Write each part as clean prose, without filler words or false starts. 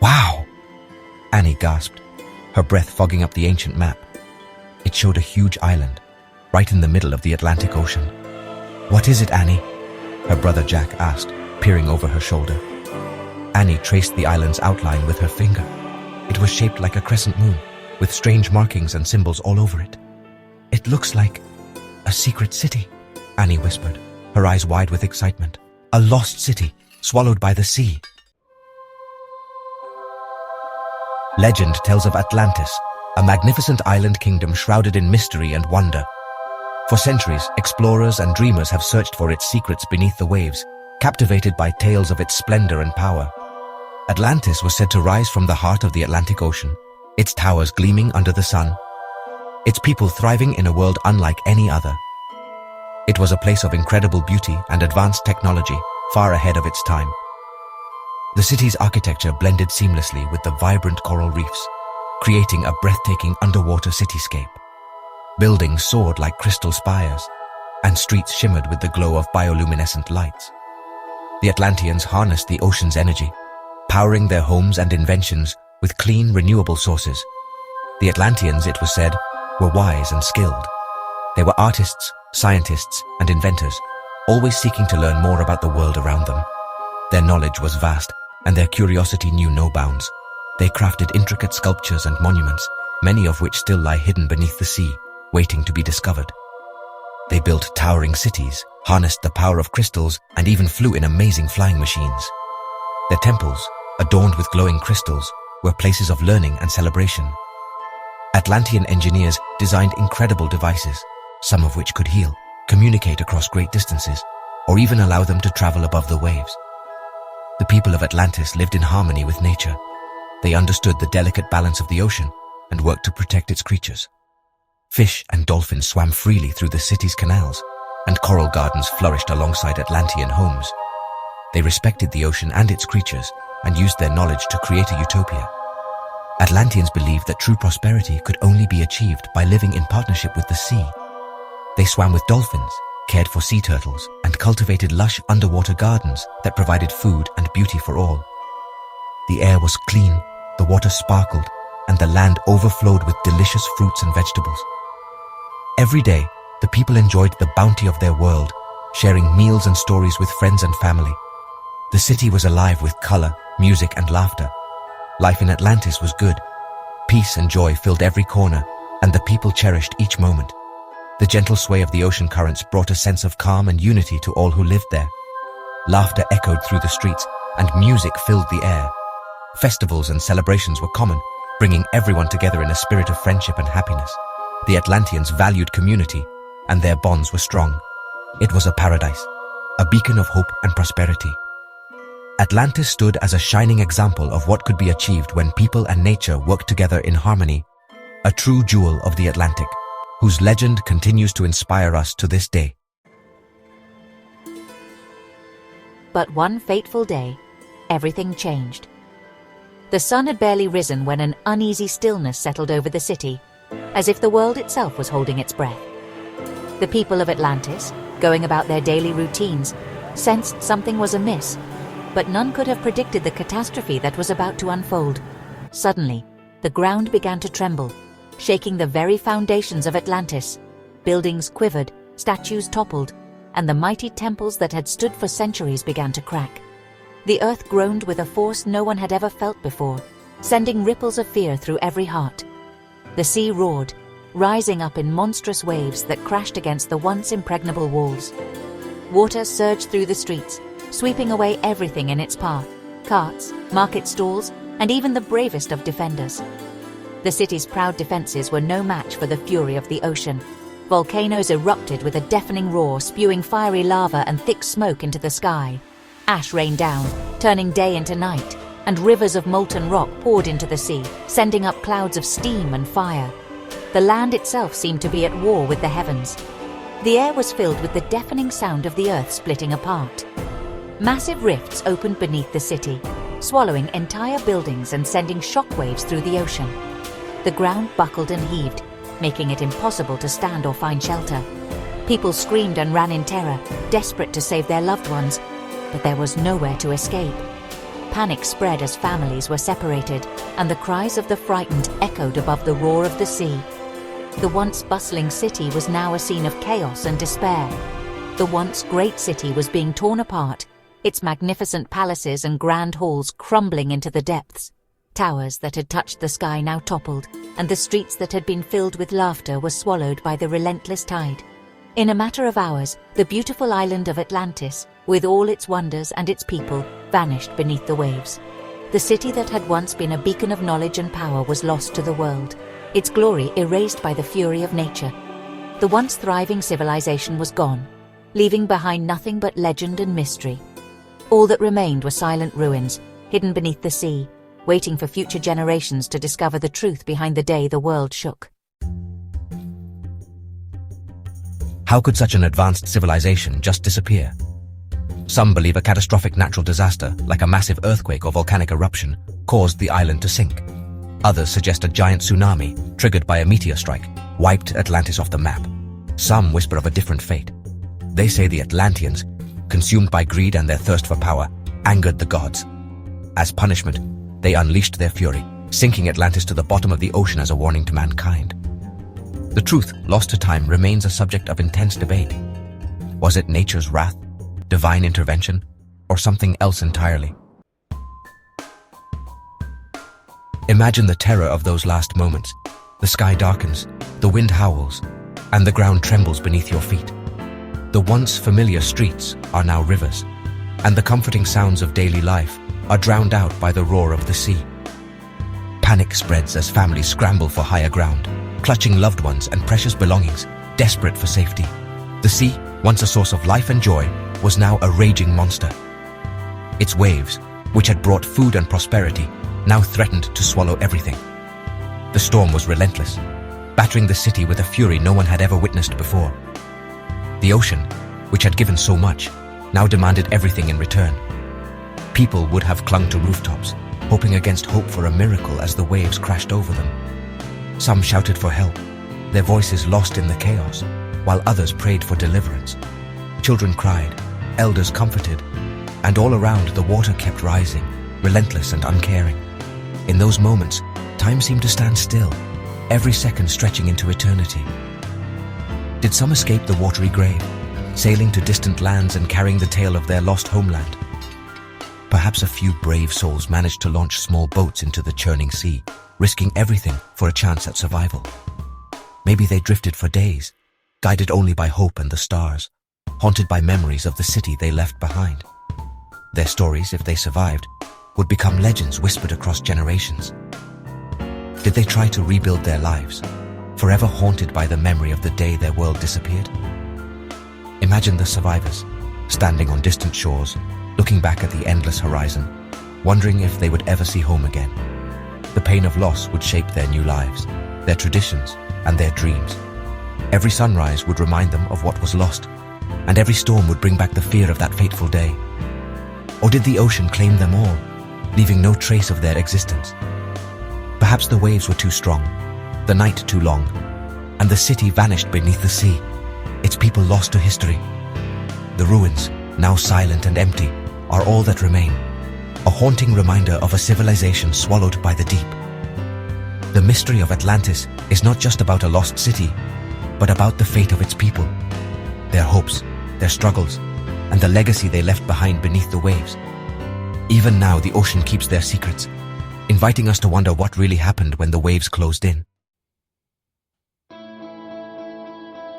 Wow! Annie gasped, her breath fogging up the ancient map. It showed a huge island, right in the middle of the Atlantic Ocean. "What is it, Annie?" her brother Jack asked, peering over her shoulder. Annie traced the island's outline with her finger. It was shaped like a crescent moon, with strange markings and symbols all over it. "It looks like a secret city," Annie whispered, her eyes wide with excitement. "A lost city, swallowed by the sea." Legend tells of Atlantis, a magnificent island kingdom shrouded in mystery and wonder. For centuries, explorers and dreamers have searched for its secrets beneath the waves, captivated by tales of its splendor and power. Atlantis was said to rise from the heart of the Atlantic Ocean, its towers gleaming under the sun, its people thriving in a world unlike any other. It was a place of incredible beauty and advanced technology, far ahead of its time. The city's architecture blended seamlessly with the vibrant coral reefs, creating a breathtaking underwater cityscape. Buildings soared like crystal spires, and streets shimmered with the glow of bioluminescent lights. The Atlanteans harnessed the ocean's energy, powering their homes and inventions with clean, renewable sources. The Atlanteans, it was said, were wise and skilled. They were artists, scientists, and inventors, always seeking to learn more about the world around them. Their knowledge was vast, and their curiosity knew no bounds. They crafted intricate sculptures and monuments, many of which still lie hidden beneath the sea, waiting to be discovered. They built towering cities, harnessed the power of crystals, and even flew in amazing flying machines. Their temples, adorned with glowing crystals, were places of learning and celebration. Atlantean engineers designed incredible devices, some of which could heal, communicate across great distances, or even allow them to travel above the waves. The people of Atlantis lived in harmony with nature. They understood the delicate balance of the ocean and worked to protect its creatures. Fish and dolphins swam freely through the city's canals, and coral gardens flourished alongside Atlantean homes. They respected the ocean and its creatures and used their knowledge to create a utopia. Atlanteans believed that true prosperity could only be achieved by living in partnership with the sea. They swam with dolphins, cared for sea turtles, and cultivated lush underwater gardens that provided food and beauty for all. The air was clean, the water sparkled, and the land overflowed with delicious fruits and vegetables. Every day, the people enjoyed the bounty of their world, sharing meals and stories with friends and family. The city was alive with color, music, and laughter. Life in Atlantis was good. Peace and joy filled every corner, and the people cherished each moment. The gentle sway of the ocean currents brought a sense of calm and unity to all who lived there. Laughter echoed through the streets, and music filled the air. Festivals and celebrations were common, bringing everyone together in a spirit of friendship and happiness. The Atlanteans valued community, and their bonds were strong. It was a paradise, a beacon of hope and prosperity. Atlantis stood as a shining example of what could be achieved when people and nature worked together in harmony, a true jewel of the Atlantic, whose legend continues to inspire us to this day. But one fateful day, everything changed. The sun had barely risen when an uneasy stillness settled over the city, as if the world itself was holding its breath. The people of Atlantis, going about their daily routines, sensed something was amiss, but none could have predicted the catastrophe that was about to unfold. Suddenly, the ground began to tremble, shaking the very foundations of Atlantis. Buildings quivered, statues toppled, and the mighty temples that had stood for centuries began to crack. The earth groaned with a force no one had ever felt before, sending ripples of fear through every heart. The sea roared, rising up in monstrous waves that crashed against the once impregnable walls. Water surged through the streets, sweeping away everything in its path: carts, market stalls, and even the bravest of defenders. The city's proud defenses were no match for the fury of the ocean. Volcanoes erupted with a deafening roar, spewing fiery lava and thick smoke into the sky. Ash rained down, turning day into night, and rivers of molten rock poured into the sea, sending up clouds of steam and fire. The land itself seemed to be at war with the heavens. The air was filled with the deafening sound of the earth splitting apart. Massive rifts opened beneath the city, swallowing entire buildings and sending shockwaves through the ocean. The ground buckled and heaved, making it impossible to stand or find shelter. People screamed and ran in terror, desperate to save their loved ones, but there was nowhere to escape. Panic spread as families were separated, and the cries of the frightened echoed above the roar of the sea. The once bustling city was now a scene of chaos and despair. The once great city was being torn apart, its magnificent palaces and grand halls crumbling into the depths. Towers that had touched the sky now toppled, and the streets that had been filled with laughter were swallowed by the relentless tide. In a matter of hours, the beautiful island of Atlantis, with all its wonders and its people, vanished beneath the waves. The city that had once been a beacon of knowledge and power was lost to the world, its glory erased by the fury of nature. The once thriving civilization was gone, leaving behind nothing but legend and mystery. All that remained were silent ruins, hidden beneath the sea, waiting for future generations to discover the truth behind the day the world shook. How could such an advanced civilization just disappear? Some believe a catastrophic natural disaster, like a massive earthquake or volcanic eruption, caused the island to sink. Others suggest a giant tsunami, triggered by a meteor strike, wiped Atlantis off the map. Some whisper of a different fate. They say the Atlanteans, consumed by greed and their thirst for power, angered the gods. As punishment, they unleashed their fury, sinking Atlantis to the bottom of the ocean as a warning to mankind. The truth, lost to time, remains a subject of intense debate. Was it nature's wrath, divine intervention, or something else entirely? Imagine the terror of those last moments. The sky darkens, the wind howls, and the ground trembles beneath your feet. The once familiar streets are now rivers, and the comforting sounds of daily life are drowned out by the roar of the sea. Panic spreads as families scramble for higher ground, clutching loved ones and precious belongings, desperate for safety. The sea, once a source of life and joy, was now a raging monster. Its waves, which had brought food and prosperity, now threatened to swallow everything. The storm was relentless, battering the city with a fury no one had ever witnessed before. The ocean, which had given so much, now demanded everything in return. People would have clung to rooftops, hoping against hope for a miracle as the waves crashed over them. Some shouted for help, their voices lost in the chaos, while others prayed for deliverance. Children cried, elders comforted, and all around the water kept rising, relentless and uncaring. In those moments, time seemed to stand still, every second stretching into eternity. Did some escape the watery grave, sailing to distant lands and carrying the tale of their lost homeland? Perhaps a few brave souls managed to launch small boats into the churning sea, risking everything for a chance at survival. Maybe they drifted for days, guided only by hope and the stars, haunted by memories of the city they left behind. Their stories, if they survived, would become legends whispered across generations. Did they try to rebuild their lives, forever haunted by the memory of the day their world disappeared? Imagine the survivors, standing on distant shores, looking back at the endless horizon, wondering if they would ever see home again. The pain of loss would shape their new lives, their traditions, and their dreams. Every sunrise would remind them of what was lost, and every storm would bring back the fear of that fateful day. Or did the ocean claim them all, leaving no trace of their existence? Perhaps the waves were too strong, the night too long, and the city vanished beneath the sea, its people lost to history. The ruins, now silent and empty, are all that remain, a haunting reminder of a civilization swallowed by the deep. The mystery of Atlantis is not just about a lost city, but about the fate of its people, their hopes, their struggles, and the legacy they left behind beneath the waves. Even now, the ocean keeps their secrets, inviting us to wonder what really happened when the waves closed in.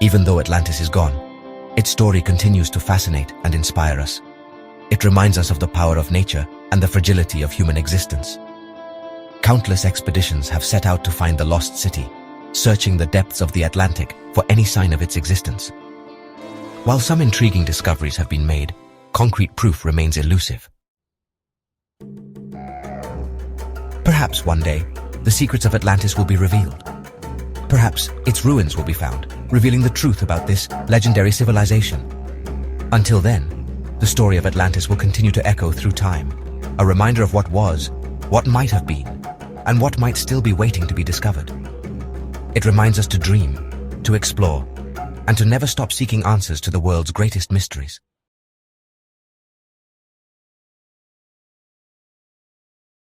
Even though Atlantis is gone, its story continues to fascinate and inspire us. It reminds us of the power of nature and the fragility of human existence. Countless expeditions have set out to find the lost city, searching the depths of the Atlantic for any sign of its existence. While some intriguing discoveries have been made, concrete proof remains elusive. Perhaps one day, the secrets of Atlantis will be revealed. Perhaps its ruins will be found, revealing the truth about this legendary civilization. Until then, the story of Atlantis will continue to echo through time, a reminder of what was, what might have been, and what might still be waiting to be discovered. It reminds us to dream, to explore, and to never stop seeking answers to the world's greatest mysteries.